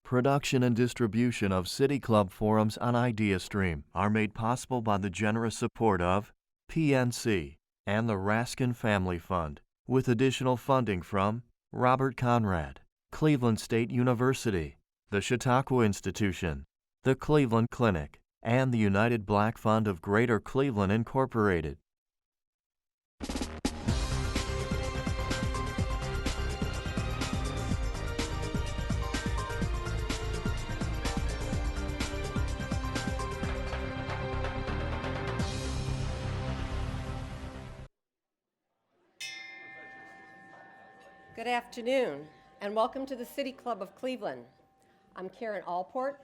Production and distribution of City Club forums on IdeaStream are made possible by the generous support of PNC and the Raskin Family Fund, with additional funding from Robert Conrad, Cleveland State University, the Chautauqua Institution, the Cleveland Clinic, and the United Black Fund of Greater Cleveland, Incorporated. Good afternoon, and welcome to the City Club of Cleveland. I'm Karen Allport,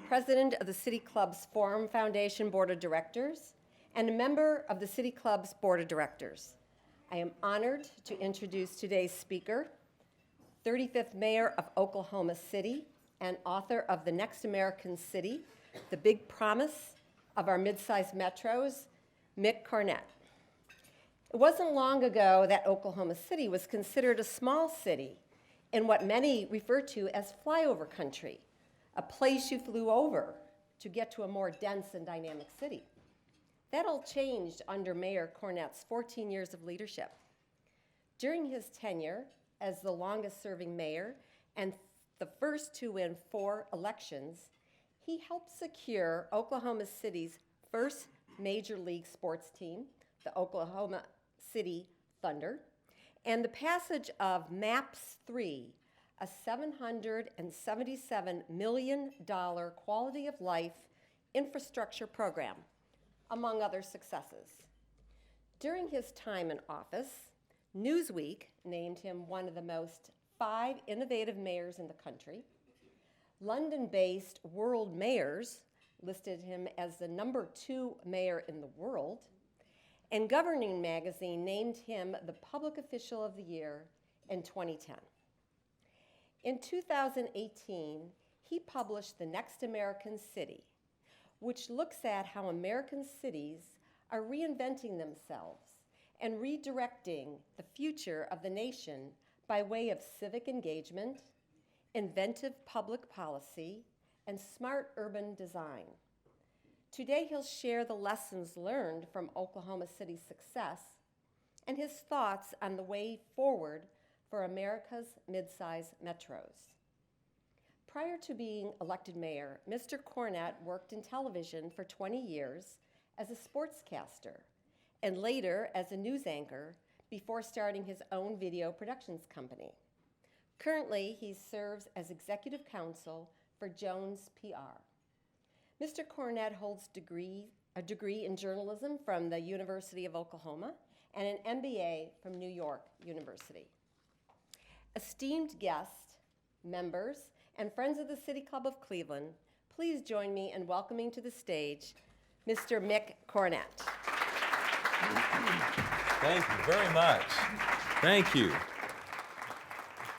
President of the City Club's Forum Foundation Board of Directors and a member of the City Club's Board of Directors. I am honored to introduce today's speaker, 35th Mayor of Oklahoma City and author of The Next American City, The Big Promise of Our Mid-Sized Metros, Mick Cornett. It wasn't long ago that Oklahoma City was considered a small city in what many refer to as flyover country, a place you flew over to get to a more dense and dynamic city. That all changed under Mayor Cornett's 14 years of leadership. During his tenure as the longest-serving mayor and the first to win 4 elections, he helped secure Oklahoma City's first major league sports team, the Oklahoma City Thunder, and the passage of MAPS 3, a $777 million quality of life infrastructure program, among other successes. During his time in office, Newsweek named him one of the most 5 innovative mayors in the country. London-based World Mayors listed him as the #2 mayor in the world, and Governing Magazine named him the Public Official of the Year in 2010. In 2018, he published The Next American City, which looks at how American cities are reinventing themselves and redirecting the future of the nation by way of civic engagement, inventive public policy, and smart urban design. Today, he'll share the lessons learned from Oklahoma City's success and his thoughts on the way forward for America's mid-sized metros. Prior to being elected mayor, Mr. Cornett worked in television for 20 years as a sportscaster and later as a news anchor before starting his own video productions company. Currently, he serves as executive counsel for Jones PR. Mr. Cornett holds a degree in journalism from the University of Oklahoma and an MBA from New York University. Esteemed guests, members, and friends of the City Club of Cleveland, please join me in welcoming to the stage Mr. Mick Cornett. Thank you very much. Thank you.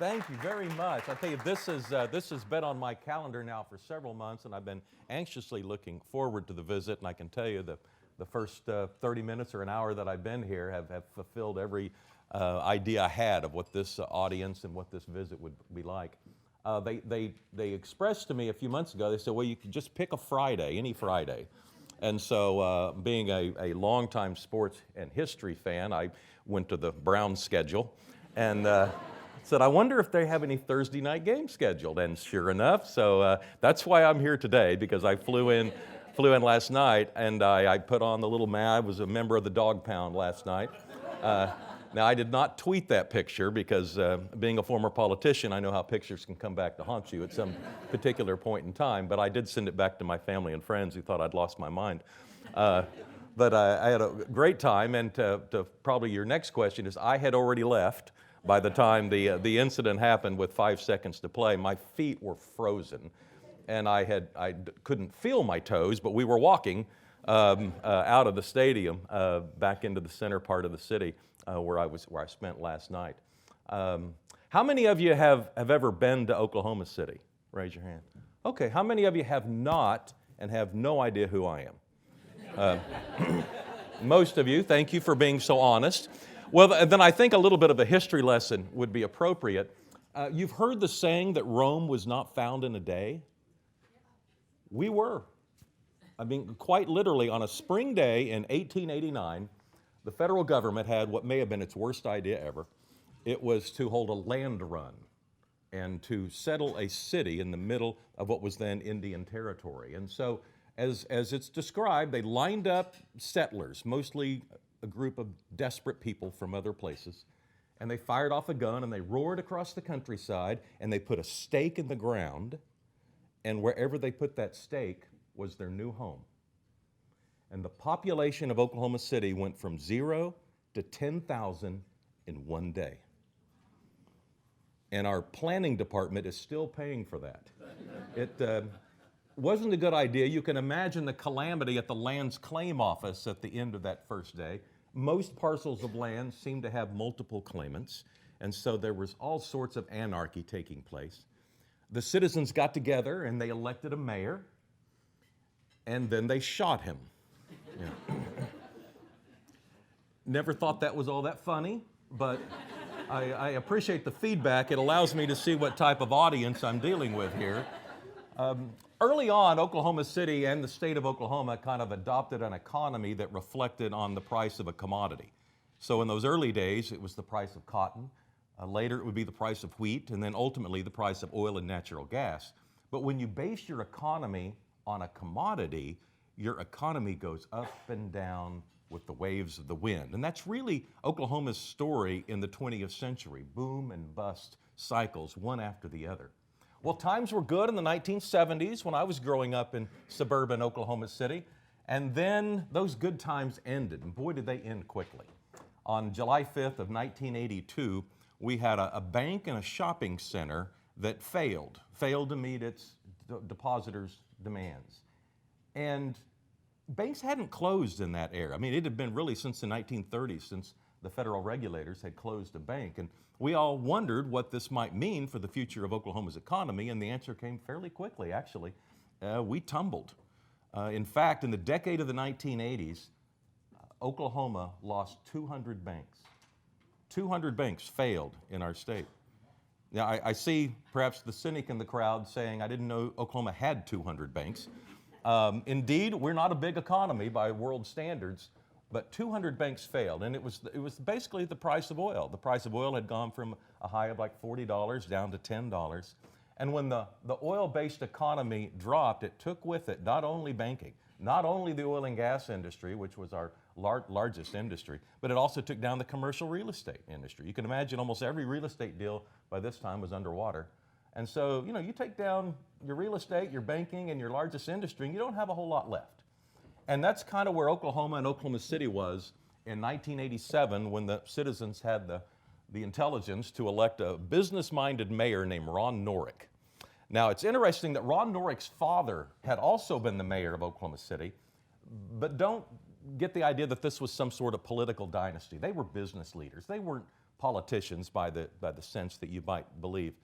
Thank you very much. I tell you, this has been on my calendar now for several months, and I've been anxiously looking forward to the visit. And I can tell you the first 30 minutes or an hour that I've been here have fulfilled every idea I had of what this audience and what this visit would be like. They expressed to me a few months ago, they said, well, you can just pick a Friday, any Friday. And so being a longtime sports and history fan, I went to the Browns schedule and said, I wonder if they have any Thursday night games scheduled. And sure enough, so that's why I'm here today, because I flew in last night, and I put on the little I was a member of the Dog Pound last night. Now, I did not tweet that picture because being a former politician, I know how pictures can come back to haunt you at some particular point in time, but I did send it back to my family and friends who thought I'd lost my mind. But I had a great time, and to probably your next question is, I had already left by the time the incident happened with 5 seconds to play. My feet were frozen, and I couldn't feel my toes, but we were walking out of the stadium back into the center part of the city where I spent last night. How many of you have ever been to Oklahoma City? Raise your hand. Okay, how many of you have not and have no idea who I am? Most of you, thank you for being so honest. Well, then I think a little bit of a history lesson would be appropriate. You've heard the saying that Rome was not found in a day? We were. I mean, quite literally, on a spring day in 1889, the federal government had what may have been its worst idea ever. It was to hold a land run and to settle a city in the middle of what was then Indian territory. And so, as it's described, they lined up settlers, mostly a group of desperate people from other places, and they fired off a gun and they roared across the countryside and they put a stake in the ground, and wherever they put that stake was their new home. And the population of Oklahoma City went from 0 to 10,000 in one day. And our planning department is still paying for that. It wasn't a good idea. You can imagine the calamity at the land's claim office at the end of that first day. Most parcels of land seemed to have multiple claimants, and so there was all sorts of anarchy taking place. The citizens got together and they elected a mayor, and then they shot him. Yeah. Never thought that was all that funny, but I appreciate the feedback. It allows me to see what type of audience I'm dealing with here. Early on, Oklahoma City and the state of Oklahoma kind of adopted an economy that reflected on the price of a commodity. So in those early days, it was the price of cotton. Later, it would be the price of wheat, and then ultimately the price of oil and natural gas. But when you base your economy on a commodity, your economy goes up and down with the waves of the wind. And that's really Oklahoma's story in the 20th century, boom and bust cycles, one after the other. Well, times were good in the 1970s when I was growing up in suburban Oklahoma City, and then those good times ended, and boy, did they end quickly. On July 5th of 1982, we had a bank and a shopping center that failed to meet its depositors' demands. And banks hadn't closed in that era. I mean, it had been really since the 1930s, since the federal regulators had closed a bank. And we all wondered what this might mean for the future of Oklahoma's economy, and the answer came fairly quickly, actually. We tumbled. In fact, in the decade of the 1980s, Oklahoma lost 200 banks. 200 banks failed in our state. Now, I see perhaps the cynic in the crowd saying, I didn't know Oklahoma had 200 banks. Indeed, we're not a big economy by world standards, but 200 banks failed, and it was basically the price of oil. The price of oil had gone from a high of like $40 down to $10. And when the oil-based economy dropped, it took with it not only banking, not only the oil and gas industry, which was our largest industry, but it also took down the commercial real estate industry. You can imagine almost every real estate deal by this time was underwater. And so, you take down your real estate, your banking, and your largest industry, and you don't have a whole lot left. And that's kind of where Oklahoma and Oklahoma City was in 1987 when the citizens had the intelligence to elect a business-minded mayor named Ron Norick. Now, it's interesting that Ron Norick's father had also been the mayor of Oklahoma City, but don't get the idea that this was some sort of political dynasty. They were business leaders. They weren't politicians by the sense that you might believe.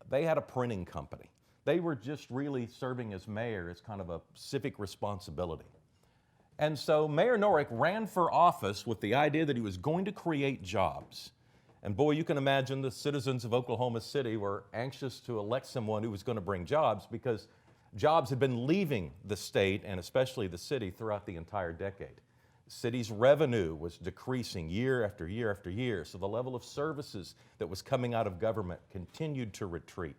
They had a printing company. They were just really serving as mayor as kind of a civic responsibility. And so Mayor Norick ran for office with the idea that he was going to create jobs. And boy, you can imagine the citizens of Oklahoma City were anxious to elect someone who was going to bring jobs, because jobs had been leaving the state and especially the city throughout the entire decade. The city's revenue was decreasing year after year after year, so the level of services that was coming out of government continued to retreat.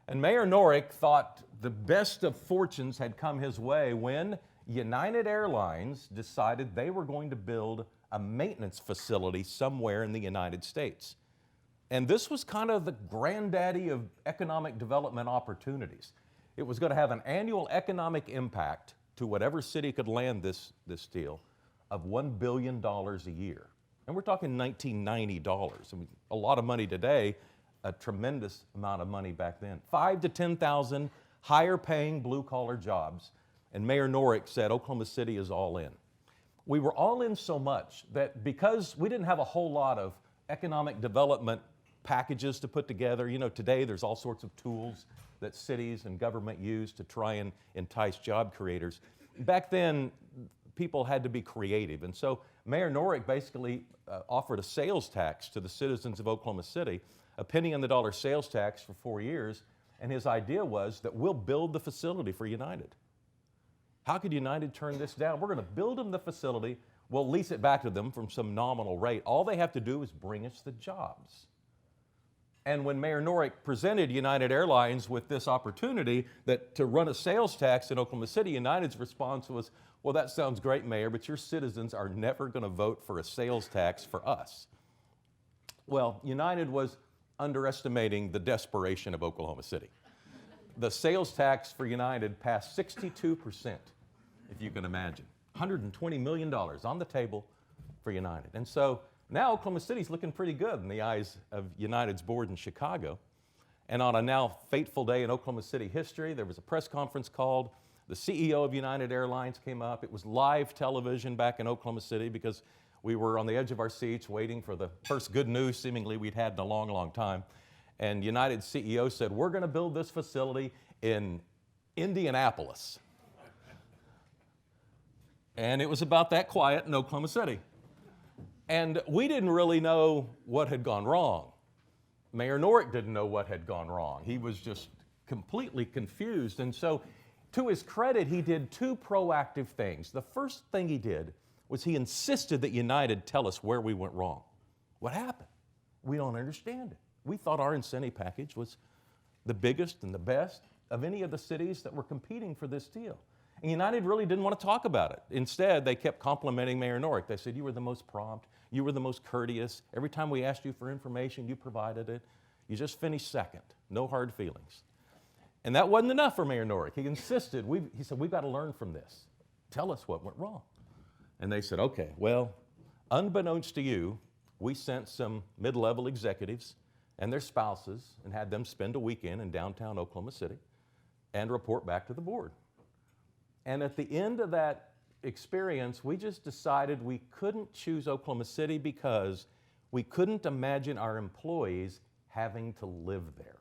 And Mayor Norick thought the best of fortunes had come his way when United Airlines decided they were going to build a maintenance facility somewhere in the United States. And this was kind of the granddaddy of economic development opportunities. It was going to have an annual economic impact to whatever city could land this deal of $1 billion a year. And we're talking $1990. I mean, a lot of money today, a tremendous amount of money back then. 5,000 to 10,000 higher paying blue collar jobs. And Mayor Norick said Oklahoma City is all in. We were all in so much that because we didn't have a whole lot of economic development packages to put together, today there's all sorts of tools that cities and government use to try and entice job creators. Back then, people had to be creative. And so Mayor Norick basically offered a sales tax to the citizens of Oklahoma City a penny on the dollar sales tax for 4 years, and his idea was that we'll build the facility for United. How could United turn this down? We're going to build them the facility, we'll lease it back to them from some nominal rate. All they have to do is bring us the jobs. And when Mayor Norick presented United Airlines with this opportunity to run a sales tax in Oklahoma City, United's response was, well, that sounds great, Mayor, but your citizens are never going to vote for a sales tax for us. Well, United was underestimating the desperation of Oklahoma City. The sales tax for United passed 62%, if you can imagine. $120 million on the table for United. And so now Oklahoma City's looking pretty good in the eyes of United's board in Chicago. And on a now fateful day in Oklahoma City history, there was a press conference called. The CEO of United Airlines came up. It was live television back in Oklahoma City because we were on the edge of our seats waiting for the first good news seemingly we'd had in a long, long time. And United's CEO said, we're going to build this facility in Indianapolis. And it was about that quiet in Oklahoma City. And we didn't really know what had gone wrong. Mayor Norick didn't know what had gone wrong. He was just completely confused. And so, to his credit, he did two proactive things. The first thing he did was he insisted that United tell us where we went wrong. What happened? We don't understand it. We thought our incentive package was the biggest and the best of any of the cities that were competing for this deal. And United really didn't want to talk about it. Instead, they kept complimenting Mayor Norick. They said, you were the most prompt, you were the most courteous. Every time we asked you for information, you provided it. You just finished second. No hard feelings. And that wasn't enough for Mayor Norick. He insisted, he said, we've got to learn from this. Tell us what went wrong. And they said, okay, well, unbeknownst to you, we sent some mid-level executives and their spouses and had them spend a weekend in downtown Oklahoma City and report back to the board. And at the end of that experience, we just decided we couldn't choose Oklahoma City because we couldn't imagine our employees having to live there.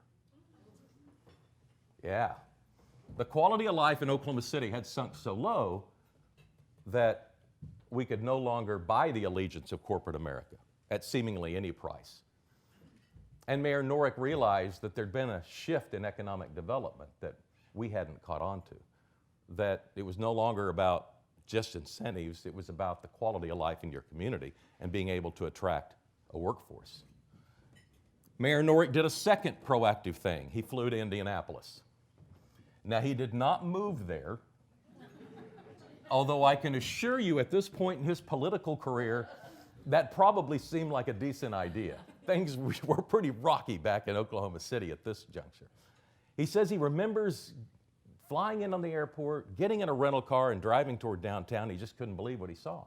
Yeah. The quality of life in Oklahoma City had sunk so low that we could no longer buy the allegiance of corporate America at seemingly any price. And Mayor Norick realized that there'd been a shift in economic development that we hadn't caught on to, that it was no longer about just incentives, it was about the quality of life in your community and being able to attract a workforce. Mayor Norick did a second proactive thing. He flew to Indianapolis. Now, he did not move there, although I can assure you at this point in his political career, that probably seemed like a decent idea. Things were pretty rocky back in Oklahoma City at this juncture. He says he remembers flying in on the airport, getting in a rental car and driving toward downtown. He just couldn't believe what he saw.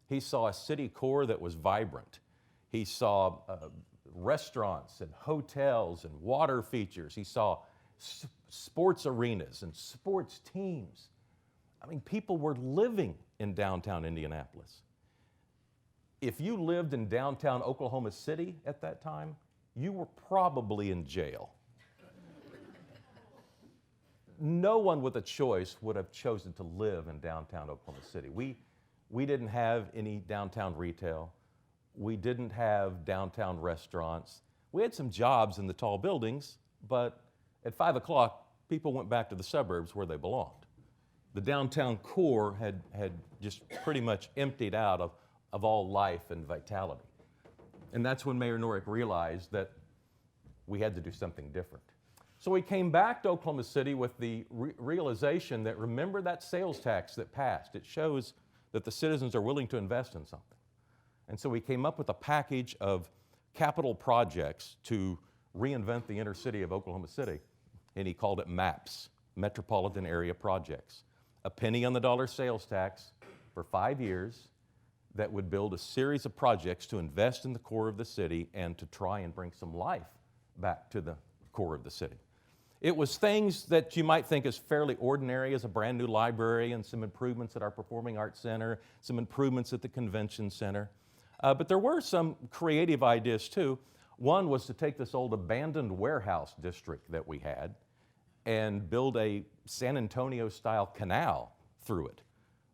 He saw a city core that was vibrant. He saw restaurants and hotels and water features. He saw sports arenas and sports teams. I mean, people were living in downtown Indianapolis. If you lived in downtown Oklahoma City at that time, you were probably in jail. No one with a choice would have chosen to live in downtown Oklahoma City. We didn't have any downtown retail. We didn't have downtown restaurants. We had some jobs in the tall buildings, but at 5 o'clock, people went back to the suburbs where they belonged. The downtown core had just pretty much emptied out of all life and vitality. And that's when Mayor Norick realized that we had to do something different. So we came back to Oklahoma City with the realization that, remember that sales tax that passed? It shows that the citizens are willing to invest in something. And so we came up with a package of capital projects to reinvent the inner city of Oklahoma City. And he called it MAPS, Metropolitan Area Projects. A penny on the dollar sales tax for 5 years that would build a series of projects to invest in the core of the city and to try and bring some life back to the core of the city. It was things that you might think is fairly ordinary, as a brand new library and some improvements at our Performing Arts Center, some improvements at the Convention Center. But there were some creative ideas too. One was to take this old abandoned warehouse district that we had and build a San Antonio-style canal through it,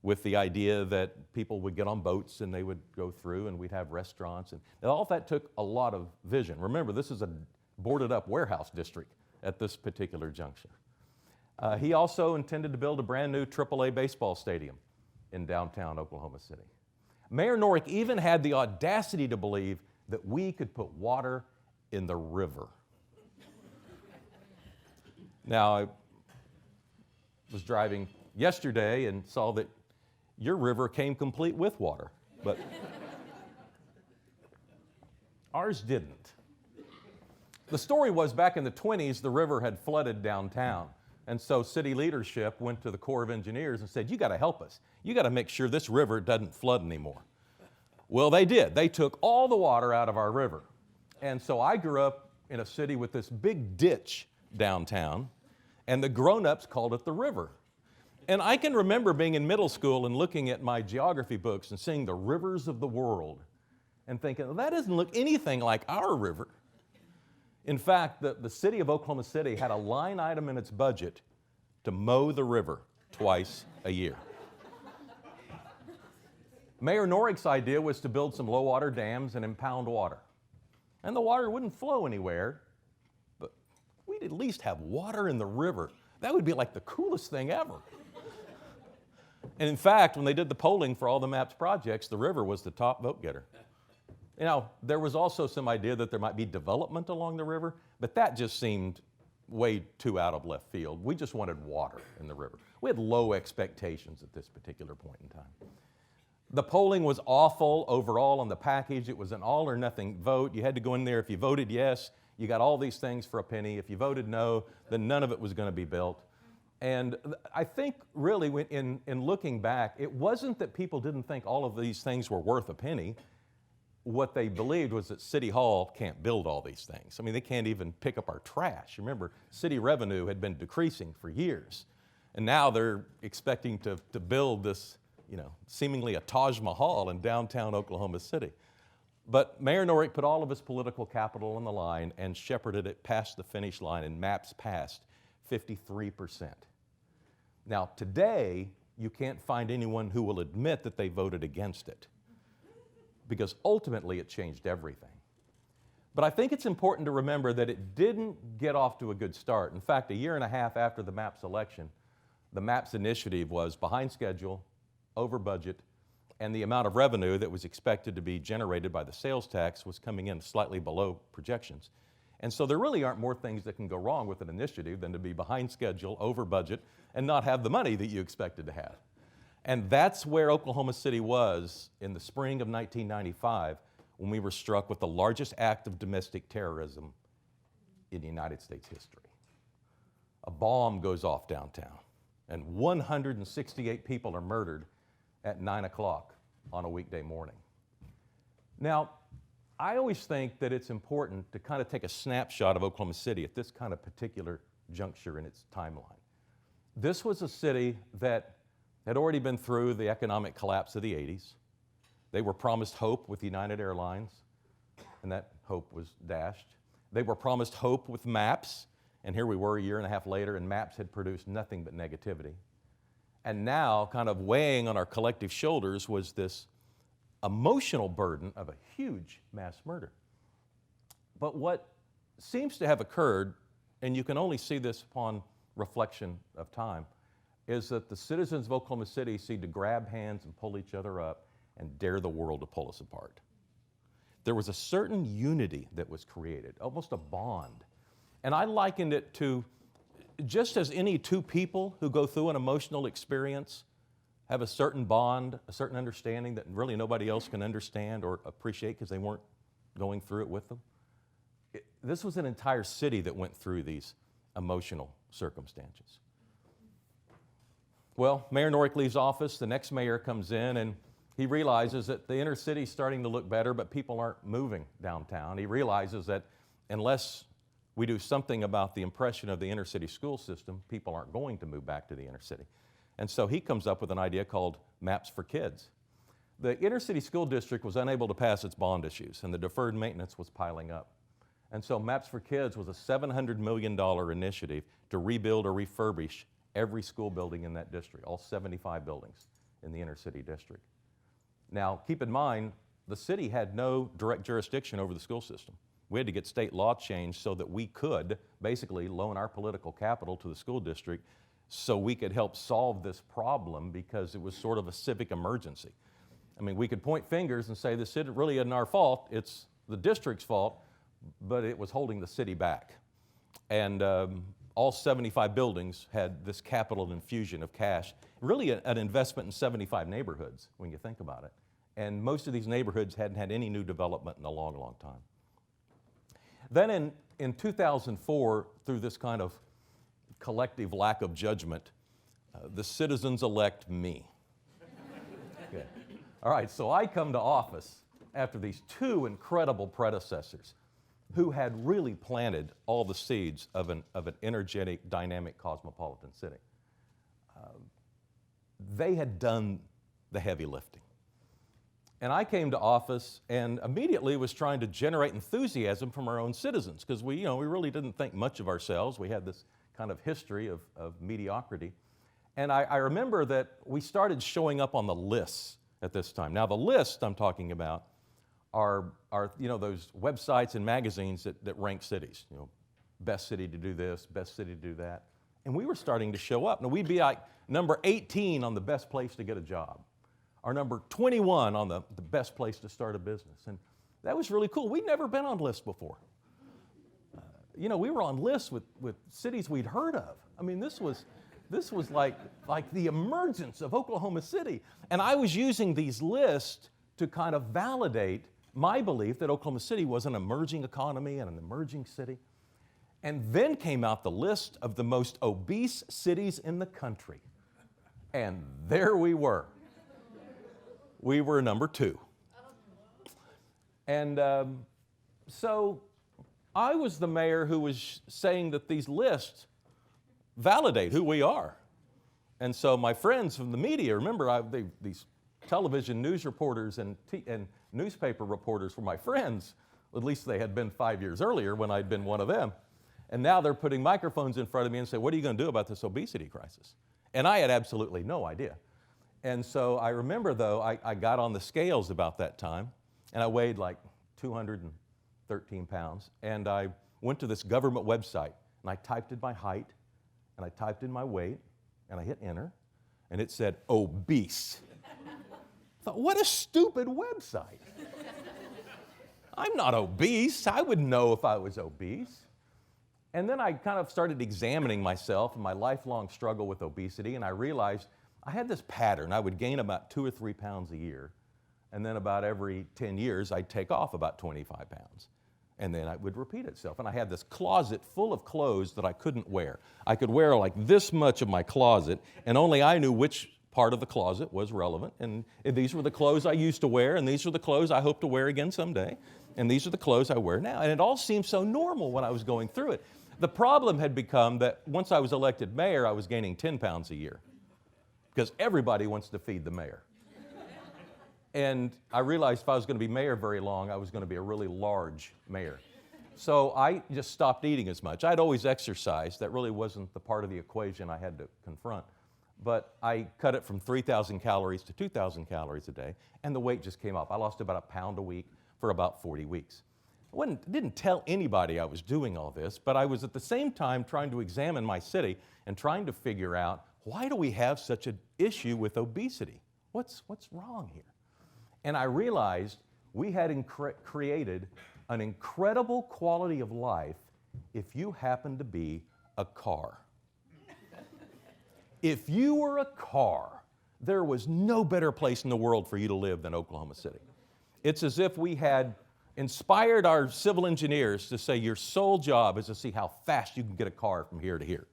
with the idea that people would get on boats and they would go through and we'd have restaurants. And all of that took a lot of vision. Remember, this is a boarded up warehouse district at this particular juncture. He also intended to build a brand new AAA baseball stadium in downtown Oklahoma City. Mayor Norrick even had the audacity to believe that we could put water in the river. Now, I was driving yesterday and saw that your river came complete with water, but ours didn't. The story was back in the 20s, the river had flooded downtown. And so city leadership went to the Corps of Engineers and said, you got to help us. You got to make sure this river doesn't flood anymore. Well, they did. They took all the water out of our river. And so I grew up in a city with this big ditch downtown, and the grown-ups called it the river. And I can remember being in middle school and looking at my geography books and seeing the rivers of the world and thinking, well, that doesn't look anything like our river. In fact, the city of Oklahoma City had a line item in its budget to mow the river twice a year. Mayor Norrick's idea was to build some low-water dams and impound water. And the water wouldn't flow anywhere, but we'd at least have water in the river. That would be like the coolest thing ever. And in fact, when they did the polling for all the MAPS projects, the river was the top vote getter. You know, there was also some idea that there might be development along the river, but that just seemed way too out of left field. We just wanted water in the river. We had low expectations at this particular point in time. The polling was awful overall on the package. It was an all or nothing vote. You had to go in there. If you voted yes, you got all these things for a penny. If you voted no, then none of it was going to be built. And I think really in looking back, it wasn't that people didn't think all of these things were worth a penny. What they believed was that City Hall can't build all these things. I mean, they can't even pick up our trash. Remember, city revenue had been decreasing for years. And now they're expecting to build this, you know, seemingly a Taj Mahal in downtown Oklahoma City. But Mayor Norrick put all of his political capital on the line and shepherded it past the finish line, and MAPS passed 53%. Now, today, you can't find anyone who will admit that they voted against it, because ultimately it changed everything. But I think it's important to remember that it didn't get off to a good start. In fact, a year and a half after the MAPS election, the MAPS initiative was behind schedule, over budget, and the amount of revenue that was expected to be generated by the sales tax was coming in slightly below projections. And so there really aren't more things that can go wrong with an initiative than to be behind schedule, over budget, and not have the money that you expected to have. And that's where Oklahoma City was in the spring of 1995 when we were struck with the largest act of domestic terrorism in United States history. A bomb goes off downtown, and 168 people are murdered at 9 o'clock on a weekday morning. Now, I always think that it's important to kind of take a snapshot of Oklahoma City at this kind of particular juncture in its timeline. This was a city that had already been through the economic collapse of the 80s. They were promised hope with United Airlines, and that hope was dashed. They were promised hope with MAPS, and here we were a year and a half later, and MAPS had produced nothing but negativity. And now, kind of weighing on our collective shoulders was this emotional burden of a huge mass murder. But what seems to have occurred, and you can only see this upon reflection of time, is that the citizens of Oklahoma City seem to grab hands and pull each other up and dare the world to pull us apart. There was a certain unity that was created, almost a bond. And I likened it to just as any two people who go through an emotional experience have a certain bond, a certain understanding that really nobody else can understand or appreciate because they weren't going through it with them. This was an entire city that went through these emotional circumstances. Well, Mayor Norrick leaves office, the next mayor comes in, and he realizes that the inner city's starting to look better, but people aren't moving downtown. He realizes that unless we do something about the impression of the inner city school system, people aren't going to move back to the inner city. And so he comes up with an idea called MAPS for Kids. The inner city school district was unable to pass its bond issues, and the deferred maintenance was piling up. And so MAPS for Kids was a $700 million initiative to rebuild or refurbish every school building in that district, all 75 buildings. in the inner city district. Now, keep in mind, the city had no direct jurisdiction over the school system. We had to get state law changed so that we could basically loan our political capital to the school district so we could help solve this problem, because it was sort of a civic emergency. I mean, we could point fingers and say this really isn't our fault, it's the district's fault, but it was holding the city back. And all 75 buildings had this capital infusion of cash, really an investment in 75 neighborhoods when you think about it. And most of these neighborhoods hadn't had any new development in a long, long time. Then in 2004, through this kind of collective lack of judgment, the citizens elect me. Okay. All right, so I come to office after these two incredible predecessors who had really planted all the seeds of an energetic, dynamic, cosmopolitan city. They had done the heavy lifting. And I came to office and immediately was trying to generate enthusiasm from our own citizens, because we really didn't think much of ourselves. We had this kind of history of mediocrity. And I remember that we started showing up on the lists at this time. Now, the lists I'm talking about are those websites and magazines that rank cities. Best city to do this, best city to do that. And we were starting to show up. Now, we'd be like number 18 on the best place to get a job, or number 21 on the best place to start a business. And that was really cool. We'd never been on lists before. We were on lists with cities we'd heard of. I mean, this was like the emergence of Oklahoma City. And I was using these lists to kind of validate my belief that Oklahoma City was an emerging economy and an emerging city. And then came out the list of the most obese cities in the country. And there we were. We were number 2. And so I was the mayor who was saying that these lists validate who we are. And so my friends from the media, remember, these television news reporters and newspaper reporters were my friends. At least they had been 5 years earlier when I'd been one of them. And now they're putting microphones in front of me and say, what are you going to do about this obesity crisis? And I had absolutely no idea. And so I remember, though, I got on the scales about that time, and I weighed like 213 pounds. And I went to this government website, and I typed in my height, and I typed in my weight, and I hit enter, and it said obese. I thought, what a stupid website. I'm not obese. I would know if I was obese. And then I kind of started examining myself and my lifelong struggle with obesity, and I realized I had this pattern. I would gain about 2 or 3 pounds a year, and then about every 10 years, I'd take off about 25 pounds. And then it would repeat itself. And I had this closet full of clothes that I couldn't wear. I could wear like this much of my closet, and only I knew which part of the closet was relevant. And these were the clothes I used to wear, and these are the clothes I hope to wear again someday. And these are the clothes I wear now. And it all seemed so normal when I was going through it. The problem had become that once I was elected mayor, I was gaining 10 pounds a year, because everybody wants to feed the mayor. And I realized if I was going to be mayor very long, I was going to be a really large mayor. So I just stopped eating as much. I'd always exercised. That really wasn't the part of the equation I had to confront. But I cut it from 3,000 calories to 2,000 calories a day, and the weight just came up. I lost about a pound a week for about 40 weeks. I didn't tell anybody I was doing all this, but I was at the same time trying to examine my city and trying to figure out, why do we have such an issue with obesity? What's wrong here? And I realized we had created an incredible quality of life if you happened to be a car. If you were a car, there was no better place in the world for you to live than Oklahoma City. It's as if we had inspired our civil engineers to say your sole job is to see how fast you can get a car from here to here.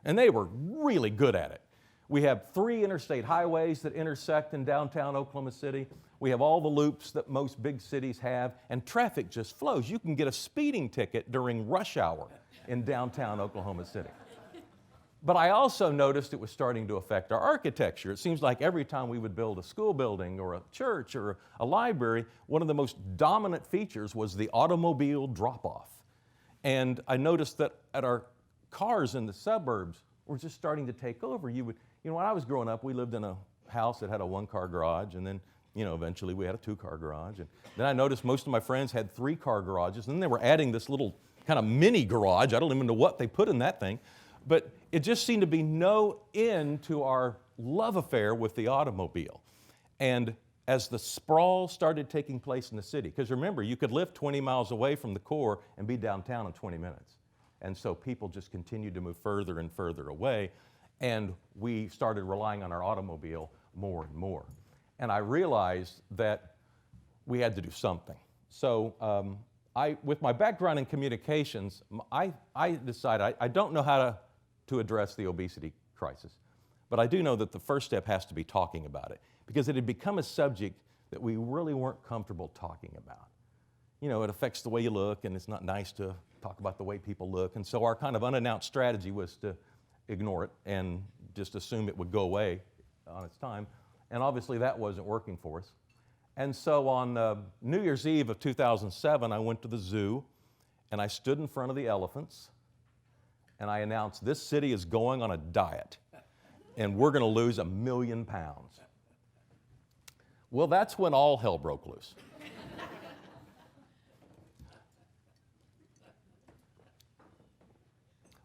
And they were really good at it. We have 3 interstate highways that intersect in downtown Oklahoma City. We have all the loops that most big cities have, and traffic just flows. You can get a speeding ticket during rush hour in downtown Oklahoma City. But I also noticed it was starting to affect our architecture. It seems like every time we would build a school building or a church or a library, one of the most dominant features was the automobile drop-off. And I noticed that our cars in the suburbs were just starting to take over. When I was growing up, we lived in a house that had a one-car garage, and then, eventually we had a two-car garage. And then I noticed most of my friends had three-car garages, and then they were adding this little kind of mini garage. I don't even know what they put in that thing. But it just seemed to be no end to our love affair with the automobile. And as the sprawl started taking place in the city, because remember, you could live 20 miles away from the core and be downtown in 20 minutes. And so people just continued to move further and further away, and we started relying on our automobile more and more. And I realized that we had to do something. So with my background in communications, I decided I don't know how to address the obesity crisis, but I do know that the first step has to be talking about it, because it had become a subject that we really weren't comfortable talking about. It affects the way you look, and it's not nice to talk about the way people look. And so our kind of unannounced strategy was to ignore it and just assume it would go away on its time. And obviously that wasn't working for us. And so on New Year's Eve of 2007, I went to the zoo, and I stood in front of the elephants, and I announced, this city is going on a diet, and we're going to lose 1 million pounds. Well, that's when all hell broke loose.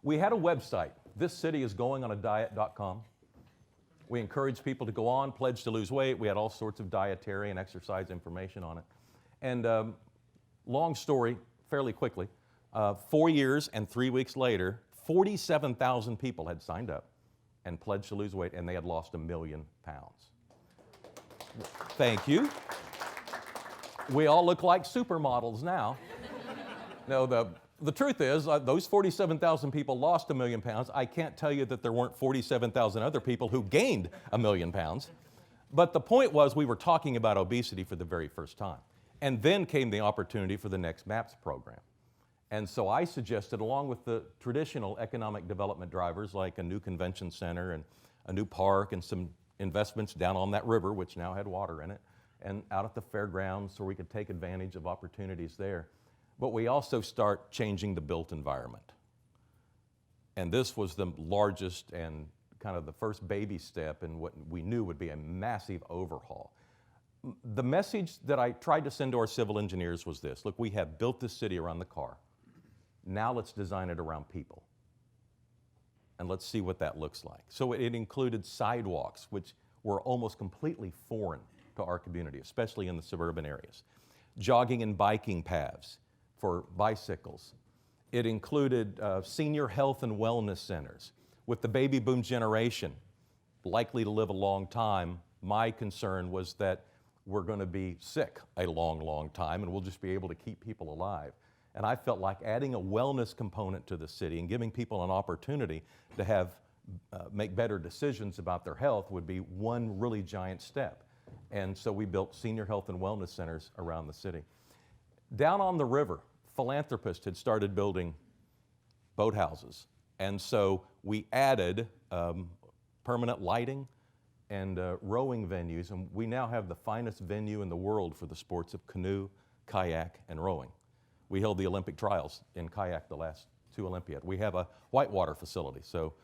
We had a website, thiscityisgoingonadiet.com. We encouraged people to go on, pledge to lose weight. We had all sorts of dietary and exercise information on it. And long story, fairly quickly, 4 years and 3 weeks later, 47,000 people had signed up and pledged to lose weight, and they had lost 1 million pounds. Thank you. We all look like supermodels now. No, the truth is, those 47,000 people lost 1 million pounds. I can't tell you that there weren't 47,000 other people who gained 1 million pounds. But the point was, we were talking about obesity for the very first time. And then came the opportunity for the next MAPS program. And so I suggested, along with the traditional economic development drivers like a new convention center and a new park and some investments down on that river, which now had water in it, and out at the fairgrounds so we could take advantage of opportunities there. But we also start changing the built environment. And this was the largest and kind of the first baby step in what we knew would be a massive overhaul. The message that I tried to send to our civil engineers was this: look, we have built this city around the car. Now let's design it around people. And let's see what that looks like. So it included sidewalks, which were almost completely foreign to our community, especially in the suburban areas. Jogging and biking paths for bicycles. It included senior health and wellness centers. With the baby boom generation likely to live a long time, my concern was that we're going to be sick a long, long time, and we'll just be able to keep people alive. And I felt like adding a wellness component to the city and giving people an opportunity to make better decisions about their health would be one really giant step. And so we built senior health and wellness centers around the city. Down on the river, philanthropists had started building boathouses. And so we added permanent lighting and rowing venues, and we now have the finest venue in the world for the sports of canoe, kayak, and rowing. We held the Olympic trials in kayak the last 2 Olympiad. We have a whitewater facility. So,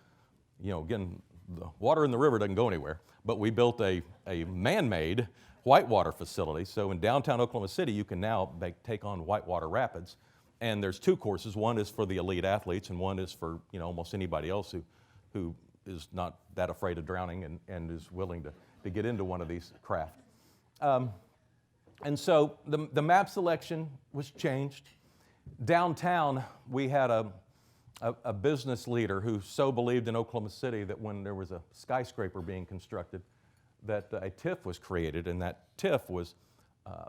again, the water in the river doesn't go anywhere, but we built a man-made whitewater facility. So in downtown Oklahoma City, you can now take on whitewater rapids. And there's 2 courses. One is for the elite athletes, and one is for almost anybody else who is not that afraid of drowning and is willing to get into one of these craft. And so the map selection was changed. Downtown, we had a business leader who so believed in Oklahoma City that when there was a skyscraper being constructed, that a TIF was created, and that TIF was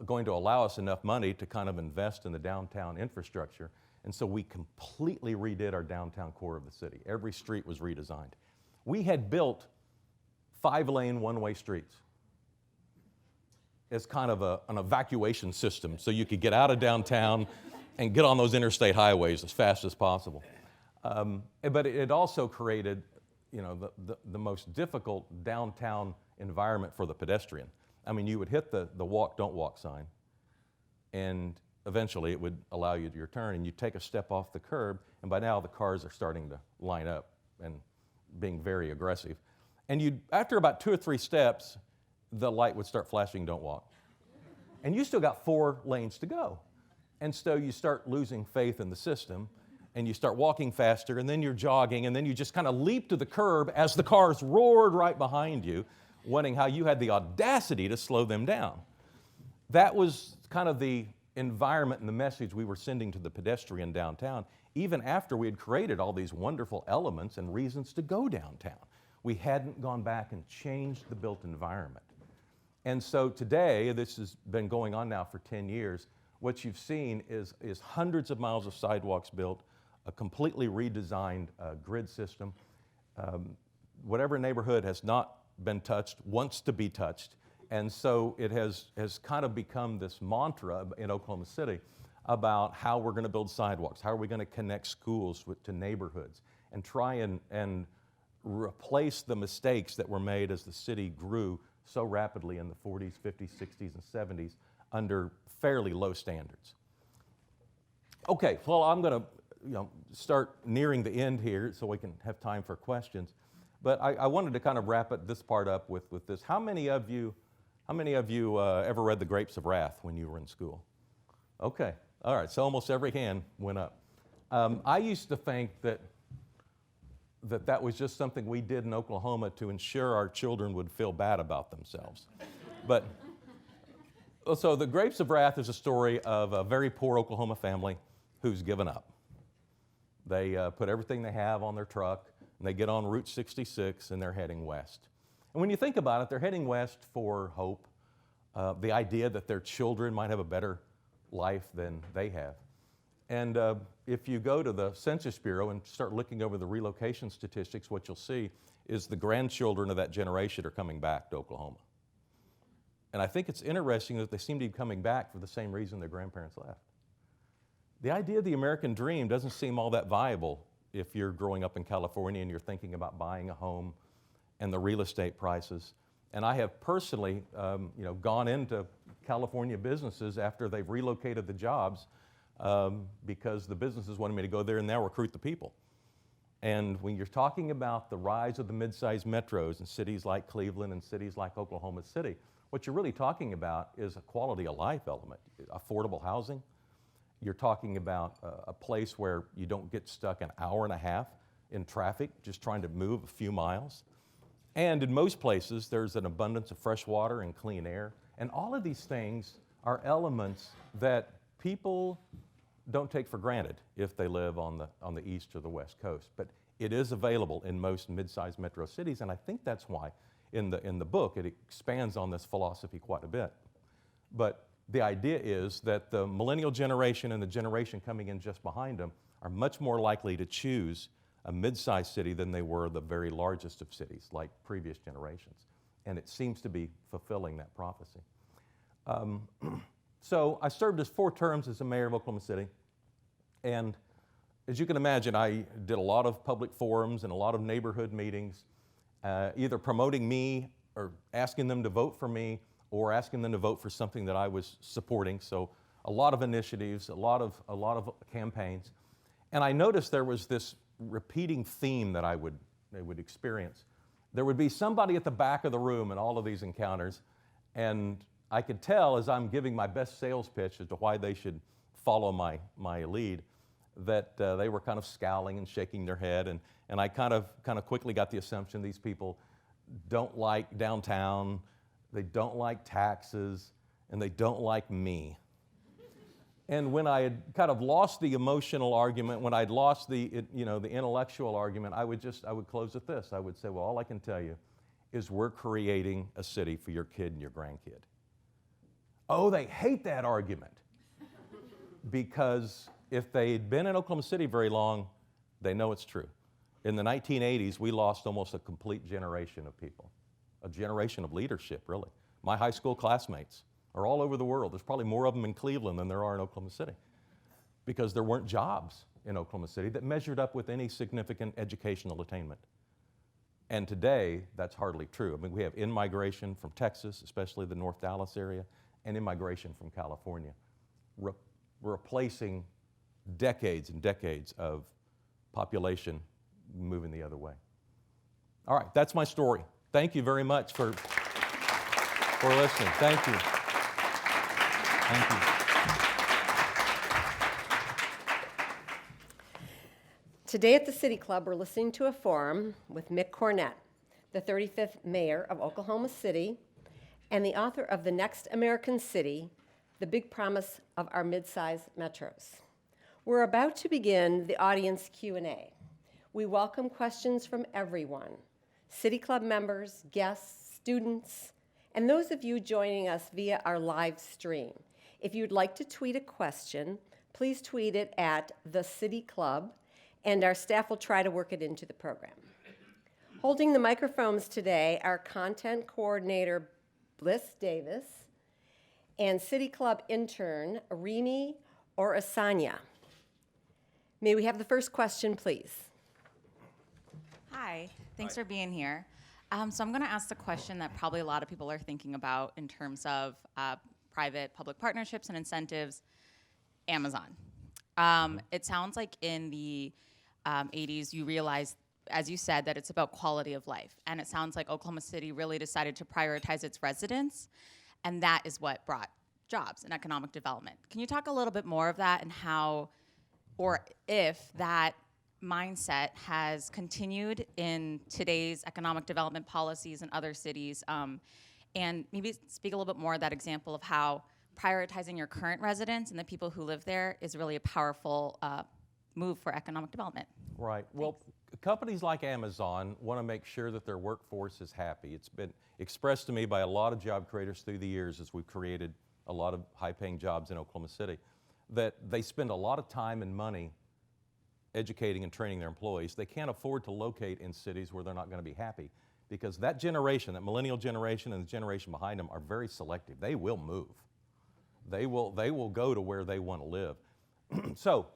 going to allow us enough money to kind of invest in the downtown infrastructure. And so we completely redid our downtown core of the city. Every street was redesigned. We had built 5-lane one-way streets as kind of an evacuation system so you could get out of downtown and get on those interstate highways as fast as possible. But it also created the most difficult downtown environment for the pedestrian. I mean, you would hit the walk, don't walk sign, and eventually it would allow you your turn, and you take a step off the curb, and by now the cars are starting to line up, and being very aggressive. And after about 2 or 3 steps, the light would start flashing, don't walk. And you still got 4 lanes to go. And so you start losing faith in the system, and you start walking faster, and then you're jogging, and then you just kind of leap to the curb as the cars roared right behind you, wondering how you had the audacity to slow them down. That was kind of the environment and the message we were sending to the pedestrian downtown, even after we had created all these wonderful elements and reasons to go downtown. We hadn't gone back and changed the built environment. And so today, this has been going on now for 10 years, what you've seen is hundreds of miles of sidewalks built, a completely redesigned grid system. Whatever neighborhood has not been touched wants to be touched. And so it has kind of become this mantra in Oklahoma City about how we're going to build sidewalks, how are we going to connect schools to neighborhoods, and try and replace the mistakes that were made as the city grew so rapidly in the 40s, 50s, 60s, and 70s under fairly low standards. Okay, well, I'm going to start nearing the end here so we can have time for questions. But I wanted to kind of wrap this part up with this. How many of you ever read The Grapes of Wrath when you were in school? Okay, all right, so almost every hand went up. I used to think that was just something we did in Oklahoma to ensure our children would feel bad about themselves. But, so The Grapes of Wrath is a story of a very poor Oklahoma family who's given up. They put everything they have on their truck, and they get on Route 66, and they're heading west. And when you think about it, they're heading west for hope, the idea that their children might have a better life than they have. And if you go to the Census Bureau and start looking over the relocation statistics, what you'll see is the grandchildren of that generation are coming back to Oklahoma. And I think it's interesting that they seem to be coming back for the same reason their grandparents left. The idea of the American dream doesn't seem all that viable if you're growing up in California and you're thinking about buying a home and the real estate prices. And I have personally gone into California businesses after they've relocated the jobs because the businesses wanted me to go there and now recruit the people. And when you're talking about the rise of the mid-sized metros in cities like Cleveland and cities like Oklahoma City, what you're really talking about is a quality of life element, affordable housing. You're talking about a place where you don't get stuck an hour and a half in traffic just trying to move a few miles. And in most places, there's an abundance of fresh water and clean air. And all of these things are elements that people don't take for granted if they live on the east or the west coast. But it is available in most mid-sized metro cities, and I think that's why in the book it expands on this philosophy quite a bit. But the idea is that the millennial generation and the generation coming in just behind them are much more likely to choose a mid-sized city than they were the very largest of cities, like previous generations. And it seems to be fulfilling that prophecy. So I served as 4 terms as the mayor of Oklahoma City. And as you can imagine, I did a lot of public forums and a lot of neighborhood meetings, either promoting me or asking them to vote for me or asking them to vote for something that I was supporting. So a lot of initiatives, a lot of campaigns. And I noticed there was this repeating theme that I would experience. There would be somebody at the back of the room in all of these encounters, and I could tell as I'm giving my best sales pitch as to why they should follow my lead, that they were kind of scowling and shaking their head, and I kind of quickly got the assumption these people don't like downtown, they don't like taxes, and they don't like me. And when I had kind of lost the emotional argument, when I'd lost the intellectual argument, I would close with this. I would say, well, all I can tell you is we're creating a city for your kid and your grandkid. Oh, they hate that argument. Because if they'd been in Oklahoma City very long, they know it's true. In the 1980s, we lost almost a complete generation of people, a generation of leadership, really. My high school classmates are all over the world. There's probably more of them in Cleveland than there are in Oklahoma City because there weren't jobs in Oklahoma City that measured up with any significant educational attainment. And today, that's hardly true. I mean, we have in-migration from Texas, especially the North Dallas area, and in-migration from California, replacing decades and decades of population moving the other way. All right, that's my story. Thank you very much for listening. Thank you. Thank you. Today at the City Club, we're listening to a forum with Mick Cornett, the 35th mayor of Oklahoma City and the author of The Next American City, The Big Promise of Our Mid-Sized Metros. We're about to begin the audience Q&A. We welcome questions from everyone, City Club members, guests, students, and those of you joining us via our live stream. If you'd like to tweet a question, please tweet it at the City Club, and our staff will try to work it into the program. Holding the microphones today are content coordinator Bliss Davis and City Club intern Remy or Asanya. May we have the first question, please? Hi, thanks for being here. So I'm going to ask the question that probably a lot of people are thinking about in terms of private-public partnerships and incentives, Amazon. It sounds like in the 80s you realized, as you said, that it's about quality of life. And it sounds like Oklahoma City really decided to prioritize its residents, and that is what brought jobs and economic development. Can you talk a little bit more of that and how, or if that mindset has continued in today's economic development policies in other cities, and maybe speak a little bit more of that example of how prioritizing your current residents and the people who live there is really a powerful move for economic development. Right. Well, companies like Amazon want to make sure that their workforce is happy. It's been expressed to me by a lot of job creators through the years as we've created a lot of high-paying jobs in Oklahoma City, that they spend a lot of time and money educating and training their employees. They can't afford to locate in cities where they're not going to be happy, because that generation, that millennial generation and the generation behind them, are very selective. They will move. They will go to where they want to live. So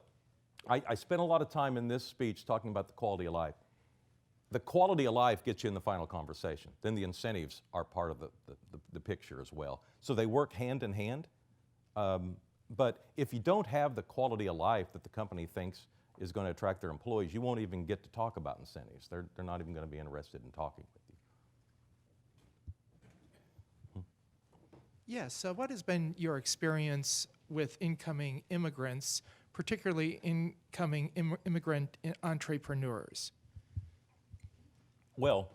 I spent a lot of time in this speech talking about the quality of life. The quality of life gets you in the final conversation. Then the incentives are part of the picture as well. So they work hand in hand. But if you don't have the quality of life that the company thinks is going to attract their employees, you won't even get to talk about incentives. They're not even going to be interested in talking with you. Yes, so what has been your experience with incoming immigrants, particularly incoming immigrant entrepreneurs? Well,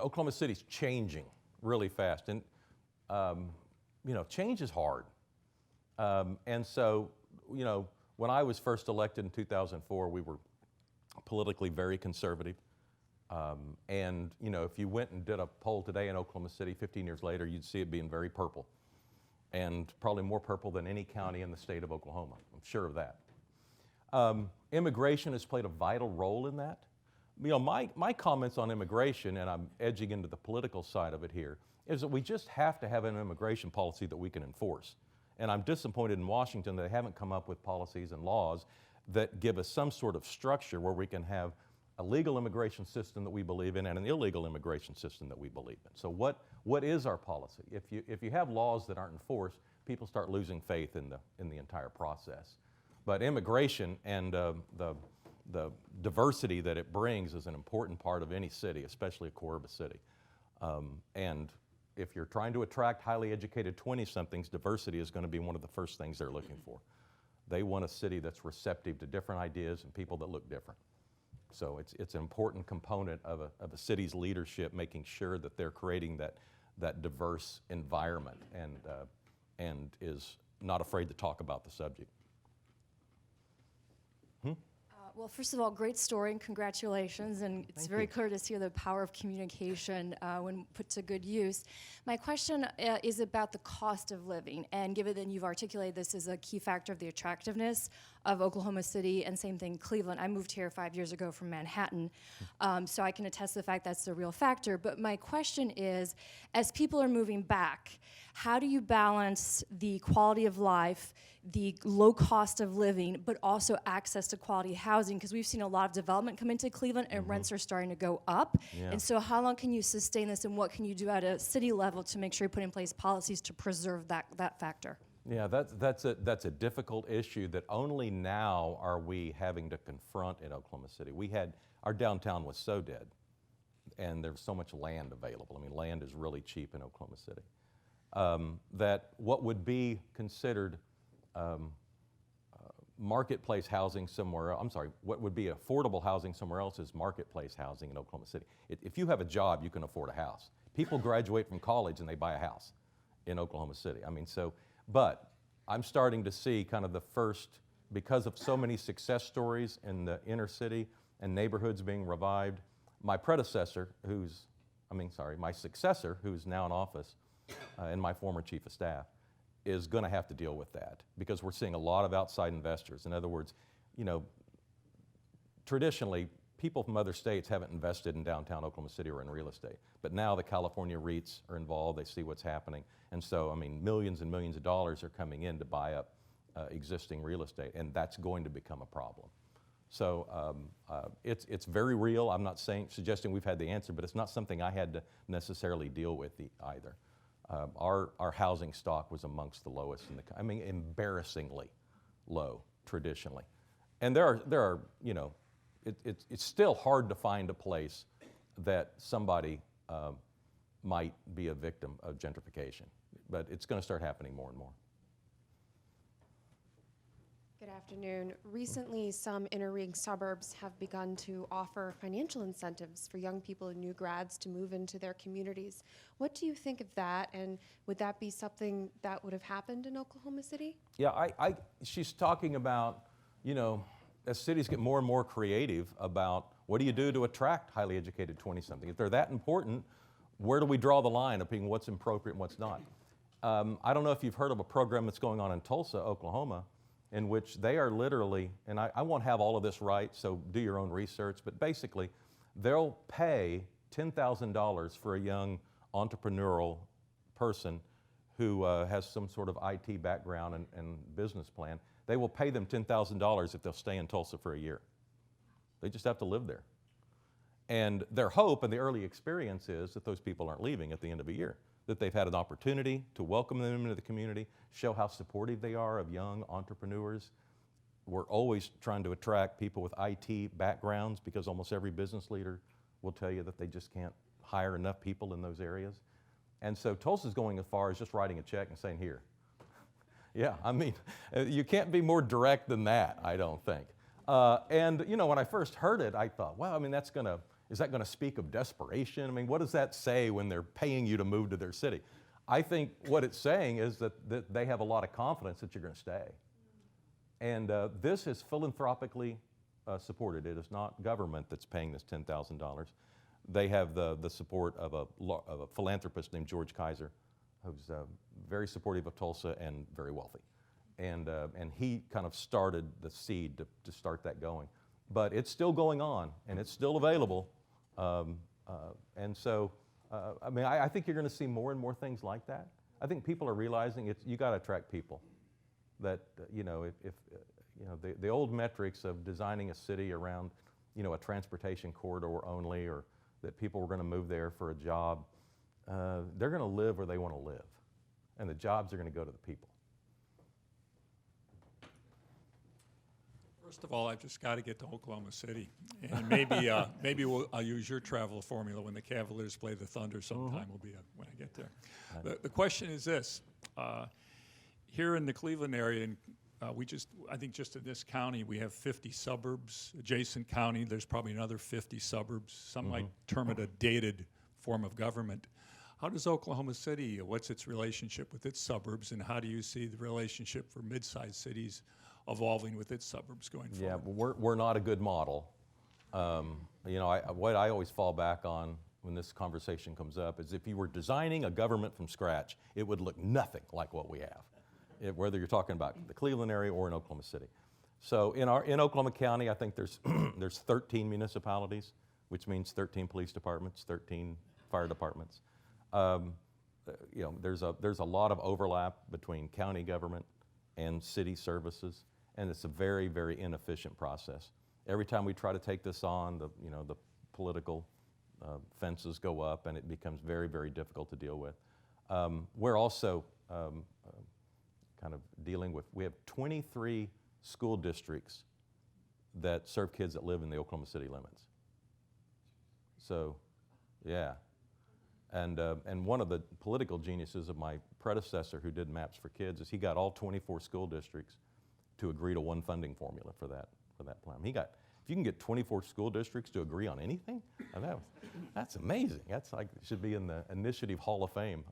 Oklahoma City's changing really fast, and change is hard. And so, when I was first elected in 2004, we were politically very conservative. And if you went and did a poll today in Oklahoma City 15 years later, you'd see it being very purple, and probably more purple than any county in the state of Oklahoma. I'm sure of that. Immigration has played a vital role in that. My comments on immigration, and I'm edging into the political side of it here, is that we just have to have an immigration policy that we can enforce. And I'm disappointed in Washington that they haven't come up with policies and laws that give us some sort of structure where we can have a legal immigration system that we believe in and an illegal immigration system that we believe in. So what is our policy? If you have laws that aren't enforced, people start losing faith in the entire process. But immigration and the diversity that it brings is an important part of any city, especially a core of a city. And if you're trying to attract highly educated 20-somethings, diversity is going to be one of the first things they're looking for. They want a city that's receptive to different ideas and people that look different. So it's an important component of a city's leadership, making sure that they're creating that diverse environment and is not afraid to talk about the subject. Well, first of all, great story and congratulations, and it's very clear to see the power of communication when put to good use. My question is about the cost of living, and given that you've articulated this as a key factor of the attractiveness of Oklahoma City, and same thing, Cleveland. I moved here 5 years ago from Manhattan, so I can attest to the fact that's a real factor. But my question is, as people are moving back, how do you balance the quality of life, the low cost of living, but also access to quality housing? Because we've seen a lot of development come into Cleveland, and rents are starting to go up. Yeah. And so how long can you sustain this, and what can you do at a city level to make sure you put in place policies to preserve that factor? Yeah, that's a difficult issue that only now are we having to confront in Oklahoma City. Our downtown was so dead and there's so much land available. I mean, land is really cheap in Oklahoma City. That what would be considered marketplace housing somewhere, what would be affordable housing somewhere else is marketplace housing in Oklahoma City. If you have a job, you can afford a house. People graduate from college and they buy a house in Oklahoma City. I mean, but I'm starting to see kind of the first, because of so many success stories in the inner city and neighborhoods being revived, my successor, who's now in office, and my former chief of staff, is going to have to deal with that because we're seeing a lot of outside investors. In other words, you know, traditionally, people from other states haven't invested in downtown Oklahoma City or in real estate. But now the California REITs are involved, they see what's happening. And so, I mean, millions and millions of dollars are coming in to buy up existing real estate, and that's going to become a problem. So it's very real. I'm not suggesting we've had the answer, but it's not something I had to necessarily deal with either. Our housing stock was amongst the lowest embarrassingly low traditionally. And there are you know, it's still hard to find a place that somebody might be a victim of gentrification, but it's going to start happening more and more. Good afternoon. Recently, some inner-ring suburbs have begun to offer financial incentives for young people and new grads to move into their communities. What do you think of that, and would that be something that would have happened in Oklahoma City? Yeah, she's talking about, you know, as cities get more and more creative about what do you do to attract highly educated 20-something. If they're that important, where do we draw the line of being what's appropriate and what's not? I don't know if you've heard of a program that's going on in Tulsa, Oklahoma, in which they are literally, and I won't have all of this right, so do your own research, but basically they'll pay $10,000 for a young entrepreneurial person who has some sort of IT background and business plan. They will pay them $10,000 if they'll stay in Tulsa for a year. They just have to live there. And their hope and the early experience is that those people aren't leaving at the end of a year, that they've had an opportunity to welcome them into the community, show how supportive they are of young entrepreneurs. We're always trying to attract people with IT backgrounds because almost every business leader will tell you that they just can't hire enough people in those areas. And so Tulsa's going as far as just writing a check and saying, here. Yeah, I mean, you can't be more direct than that, I don't think. And you know, when I first heard it, I thought, wow, I mean, is that gonna speak of desperation? I mean, what does that say when they're paying you to move to their city? I think what it's saying is that they have a lot of confidence that you're gonna stay. And this is philanthropically supported. It is not government that's paying this $10,000. They have the support of a philanthropist named George Kaiser, who's very supportive of Tulsa and very wealthy. And he kind of started the seed to start that going. But it's still going on, and it's still available. And so, I mean, I think you're going to see more and more things like that. I think people are realizing you got to attract people. That you know, if you know the old metrics of designing a city around, you know, a transportation corridor only, or that people were going to move there for a job, they're going to live where they want to live, and the jobs are going to go to the people. First of all, I've just got to get to Oklahoma City, and maybe I'll use your travel formula when the Cavaliers play the Thunder sometime. Will be when I get there. The question is this: here in the Cleveland area, and I think just in this county we have 50 suburbs. Adjacent county, there's probably another 50 suburbs. Some might term it a dated form of government. How does Oklahoma City? What's its relationship with its suburbs, and how do you see the relationship for mid-sized cities evolving with its suburbs going forward? Yeah, but we're not a good model. You know, what I always fall back on when this conversation comes up is if you were designing a government from scratch, it would look nothing like what we have, whether you're talking about the Cleveland area or in Oklahoma City. So in Oklahoma County, I think there's 13 municipalities, which means 13 police departments, 13 fire departments. You know, there's a lot of overlap between county government and city services, and it's a very, very inefficient process. Every time we try to take this on, the political fences go up, and it becomes very, very difficult to deal with. We're also kind of dealing with, we have 23 school districts that serve kids that live in the Oklahoma City limits. So Yeah. And one of the political geniuses of my predecessor who did maps for kids is he got all 24 school districts to agree to one funding formula for that plan. If you can get 24 school districts to agree on anything, that's amazing. That's like, it should be in the Initiative Hall of Fame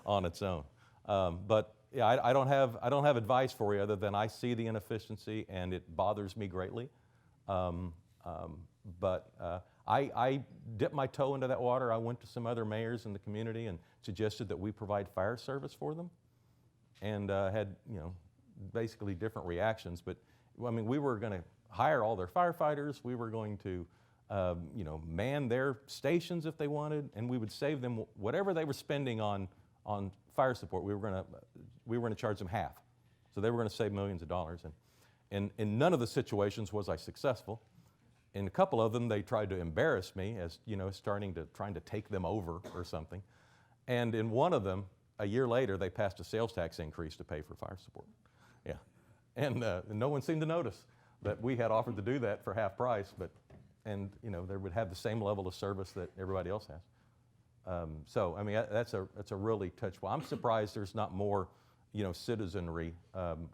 on its own. But yeah, I don't have advice for you other than I see the inefficiency and it bothers me greatly. But I dipped my toe into that water. I went to some other mayors in the community and suggested that we provide fire service for them, and had basically different reactions. But I mean, we were going to hire all their firefighters. We were going to man their stations if they wanted, and we would save them whatever they were spending on fire support. We were going to charge them half, so they were going to save millions of dollars. And in none of the situations was I successful. In a couple of them, they tried to embarrass me as, trying to take them over or something. And in one of them, a year later, they passed a sales tax increase to pay for fire support. Yeah. And no one seemed to notice that we had offered to do that for half price, they would have the same level of service that everybody else has. So, I mean, that's a really touchable. I'm surprised there's not more, citizenry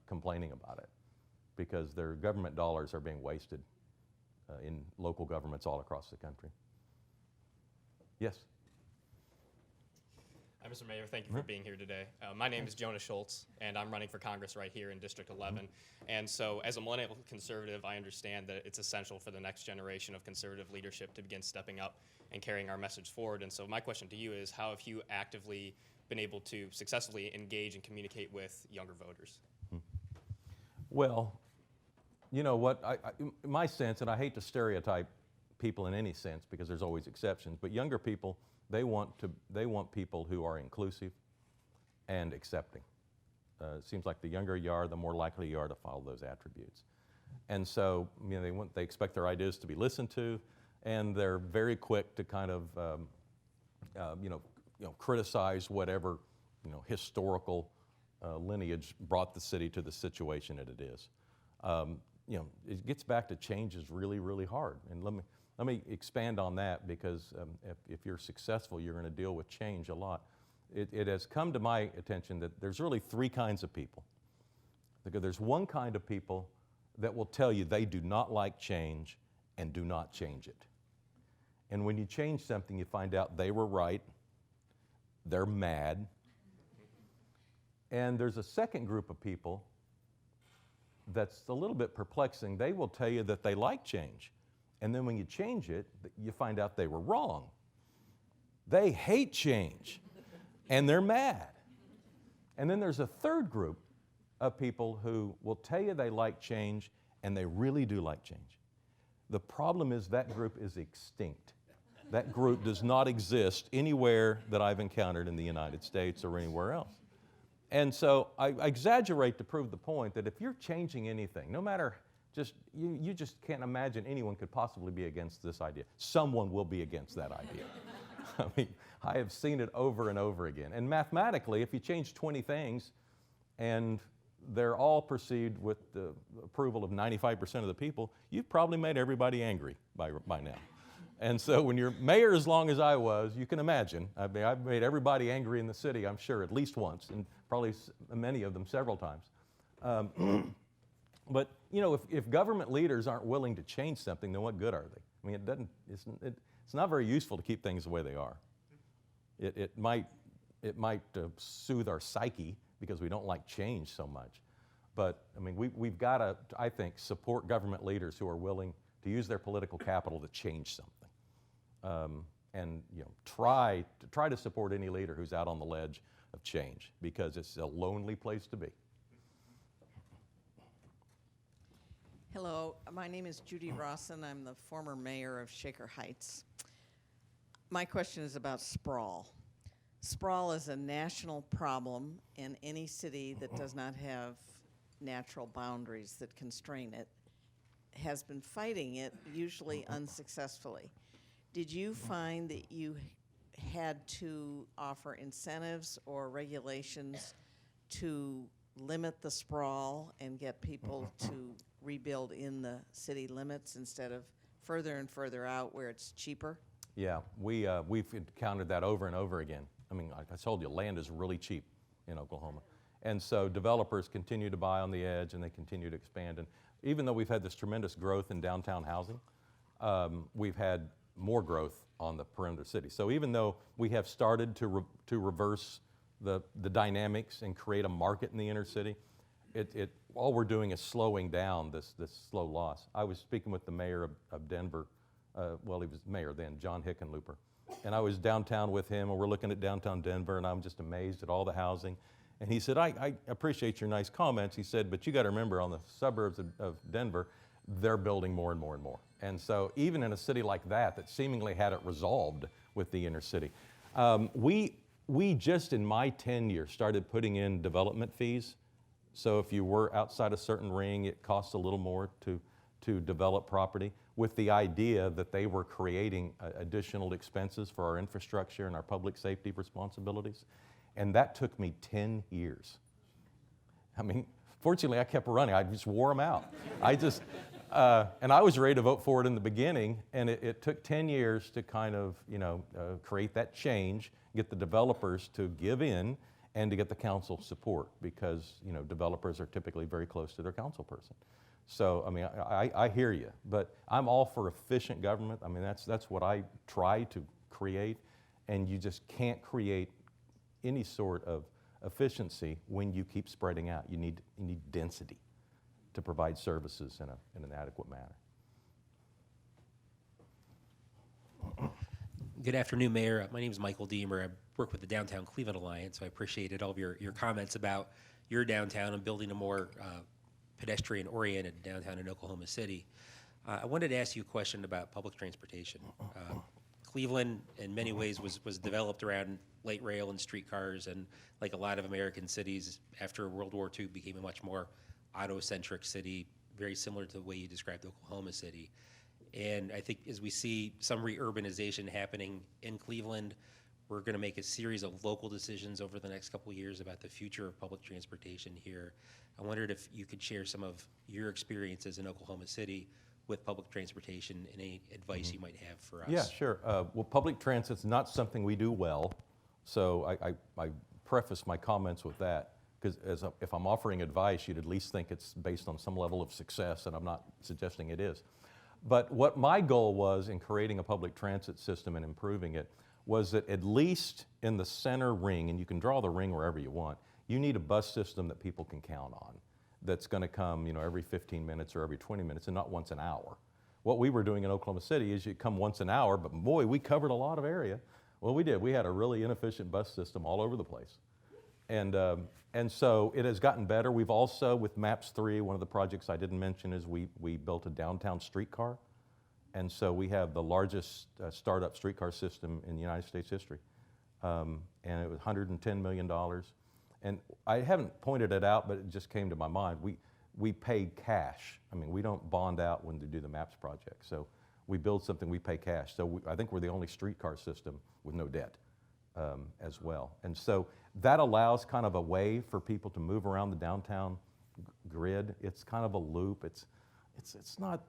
complaining about it, because their government dollars are being wasted in local governments all across the country. Yes? Hi, Mr. Mayor. Thank you for being here today. My name is Jonah Schultz, and I'm running for Congress right here in District 11. And so as a millennial conservative, I understand that it's essential for the next generation of conservative leadership to begin stepping up and carrying our message forward. And so my question to you is, how have you actively been able to successfully engage and communicate with younger voters? Well, you know what, in my sense, and I hate to stereotype people in any sense because there's always exceptions, but younger people, they want people who are inclusive and accepting. It seems like the younger you are, the more likely you are to follow those attributes. And so, they expect their ideas to be listened to, and they're very quick to kind of, criticize whatever, historical lineage brought the city to the situation that it is. It gets back to change is really, really hard. And let me expand on that, because if you're successful, you're going to deal with change a lot. It has come to my attention that there's really three kinds of people. There's one kind of people that will tell you they do not like change and do not change it. And when you change something, you find out they were right, they're mad. And there's a second group of people that's a little bit perplexing. They will tell you that they like change. And then when you change it, you find out they were wrong. They hate change, and they're mad. And then there's a third group of people who will tell you they like change, and they really do like change. The problem is that group is extinct. That group does not exist anywhere that I've encountered in the United States or anywhere else. And so I exaggerate to prove the point that if you're changing anything, no matter you just can't imagine anyone could possibly be against this idea. Someone will be against that idea. I mean, I have seen it over and over again. And mathematically, if you change 20 things and they're all perceived with the approval of 95% of the people, you've probably made everybody angry by now. And so when you're mayor as long as I was, you can imagine, I've made everybody angry in the city, I'm sure, at least once, and probably many of them several times. But if government leaders aren't willing to change something, then what good are they? I mean, it's not very useful to keep things the way they are. It might soothe our psyche because we don't like change so much. But I mean, we've got to, I think, support government leaders who are willing to use their political capital to change something. And try to support any leader who's out on the ledge of change, because it's a lonely place to be. Hello, my name is Judy Rawson. I'm the former mayor of Shaker Heights. My question is about sprawl. Sprawl is a national problem, and any city that does not have natural boundaries that constrain it has been fighting it, usually unsuccessfully. Did you find that you had to offer incentives or regulations to limit the sprawl and get people to rebuild in the city limits instead of further and further out where it's cheaper? Yeah, we've encountered that over and over again. I mean, like I told you, land is really cheap in Oklahoma. And so developers continue to buy on the edge and they continue to expand. And even though we've had this tremendous growth in downtown housing, we've had more growth on the perimeter city. So even though we have started to reverse the dynamics and create a market in the inner city, all we're doing is slowing down this slow loss. I was speaking with the mayor of Denver, well, he was mayor then, John Hickenlooper. And I was downtown with him, and we're looking at downtown Denver, and I'm just amazed at all the housing. And he said, I appreciate your nice comments. He said, but you got to remember, on the suburbs of Denver, they're building more and more and more. And so even in a city like that seemingly had it resolved with the inner city, we just in my tenure started putting in development fees. So if you were outside a certain ring, it costs a little more to develop property, with the idea that they were creating additional expenses for our infrastructure and our public safety responsibilities. And that took me 10 years. I mean, fortunately I kept running, I just wore them out. And I was ready to vote for it in the beginning, and it took 10 years to kind of, create that change, get the developers to give in, and to get the council support, because, developers are typically very close to their council person. So, I mean, I hear you, but I'm all for efficient government. I mean, that's what I try to create, and you just can't create any sort of efficiency when you keep spreading out. You need density to provide services in an adequate manner. Good afternoon, Mayor. My name is Michael Deemer. I work with the Downtown Cleveland Alliance, so I appreciated all of your comments about your downtown and building a more pedestrian-oriented downtown in Oklahoma City. I wanted to ask you a question about public transportation. Cleveland, in many ways, was developed around light rail and streetcars, and like a lot of American cities, after World War II, became a much more auto-centric city, very similar to the way you described Oklahoma City. And I think as we see some reurbanization happening in Cleveland, we're going to make a series of local decisions over the next couple of years about the future of public transportation here. I wondered if you could share some of your experiences in Oklahoma City with public transportation and any advice you might have for us. Yeah, sure. Well, public transit's not something we do well, so I preface my comments with that, because if I'm offering advice, you'd at least think it's based on some level of success, and I'm not suggesting it is. But what my goal was in creating a public transit system and improving it was that at least in the center ring, and you can draw the ring wherever you want, you need a bus system that people can count on, that's going to come, every 15 minutes or every 20 minutes, and not once an hour. What we were doing in Oklahoma City is you come once an hour, but boy, we covered a lot of area. Well, we did. We had a really inefficient bus system all over the place. And so it has gotten better. We've also, with MAPS 3, one of the projects I didn't mention is we built a downtown streetcar. And so we have the largest startup streetcar system in the United States history. And it was $110 million. And I haven't pointed it out, but it just came to my mind. We pay cash. I mean, we don't bond out when we do the MAPS project. So we build something, we pay cash. So I think we're the only streetcar system with no debt as well. And so that allows kind of a way for people to move around the downtown grid. It's kind of a loop. It's not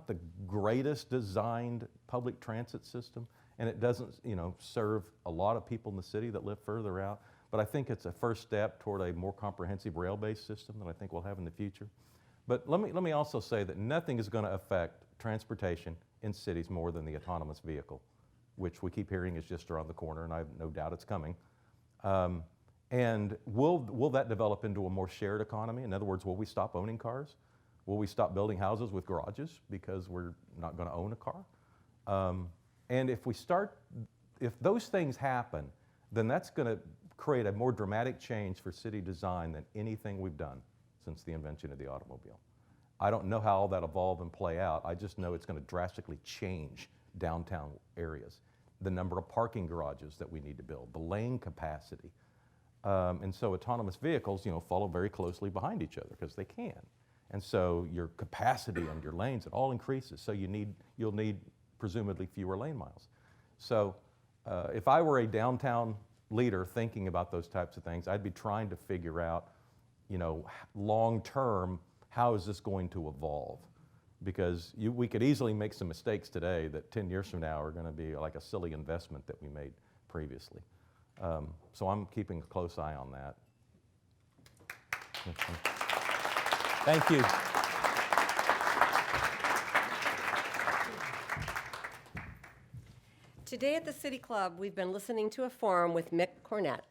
the greatest designed public transit system, and it doesn't serve a lot of people in the city that live further out. But I think it's a first step toward a more comprehensive rail-based system that I think we'll have in the future. But let me also say that nothing is going to affect transportation in cities more than the autonomous vehicle, which we keep hearing is just around the corner, and I have no doubt it's coming. And will that develop into a more shared economy? In other words, will we stop owning cars? Will we stop building houses with garages because we're not going to own a car? And if those things happen, then that's going to create a more dramatic change for city design than anything we've done since the invention of the automobile. I don't know how all that evolve and play out. I just know it's going to drastically change downtown areas, the number of parking garages that we need to build, the lane capacity. And so autonomous vehicles, follow very closely behind each other because they can. And so your capacity on your lanes, it all increases. So you'll need presumably fewer lane miles. So if I were a downtown leader thinking about those types of things, I'd be trying to figure out, long term, how is this going to evolve? because we could easily make some mistakes today that 10 years from now are going to be like a silly investment that we made previously. So I'm keeping a close eye on that. Thank you. Today at the City Club, we've been listening to a forum with Mick Cornett,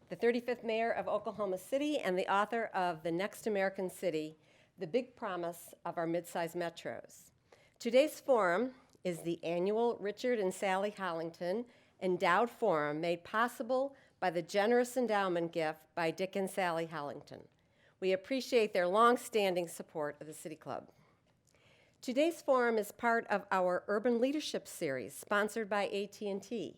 the 35th mayor of Oklahoma City and the author of The Next American City, The Big Promise of Our Midsize Metros. Today's forum is the annual Richard and Sally Hollington Endowed Forum made possible by the generous endowment gift by Dick and Sally Hollington. We appreciate their long-standing support of the City Club. Today's forum is part of our Urban Leadership Series, sponsored by AT&T.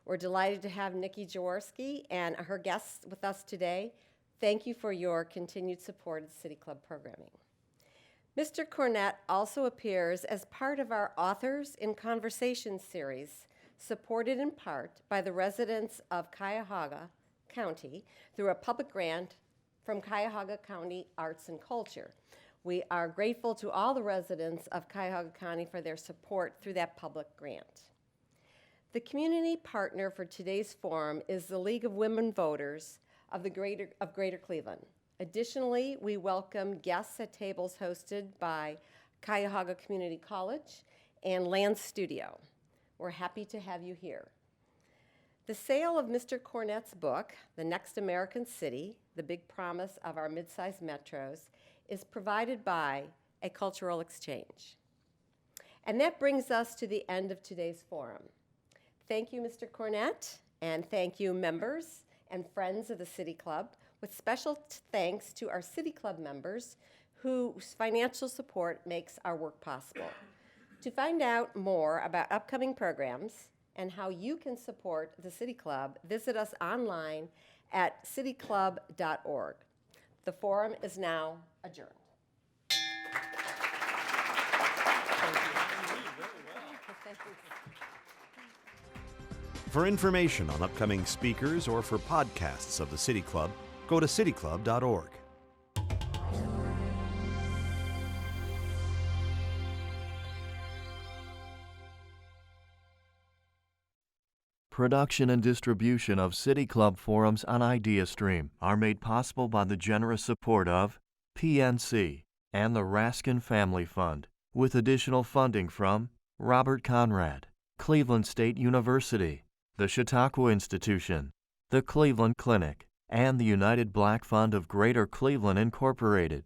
We're delighted to have Nikki Jaworski and her guests with us today. Thank you for your continued support of the City Club programming. Mr. Cornett also appears as part of our Authors in Conversation series, supported in part by the residents of Cuyahoga County through a public grant from Cuyahoga County Arts and Culture. We are grateful to all the residents of Cuyahoga County for their support through that public grant. The community partner for today's forum is the League of Women Voters of Greater Cleveland. Additionally, we welcome guests at tables hosted by Cuyahoga Community College and Land Studio. We're happy to have you here. The sale of Mr. Cornett's book, The Next American City, The Big Promise of Our Midsize Metros, is provided by a cultural exchange. And that brings us to the end of today's forum. Thank you, Mr. Cornett, and thank you, members and friends of the City Club, with special thanks to our City Club members whose financial support makes our work possible. To find out more about upcoming programs and how you can support the City Club, visit us online at cityclub.org. The forum is now adjourned. For information on upcoming speakers or for podcasts of the City Club, go to cityclub.org. Production and distribution of City Club forums on IdeaStream are made possible by the generous support of PNC and the Raskin Family Fund, with additional funding from Robert Conrad, Cleveland State University, the Chautauqua Institution, the Cleveland Clinic, and the United Black Fund of Greater Cleveland Incorporated.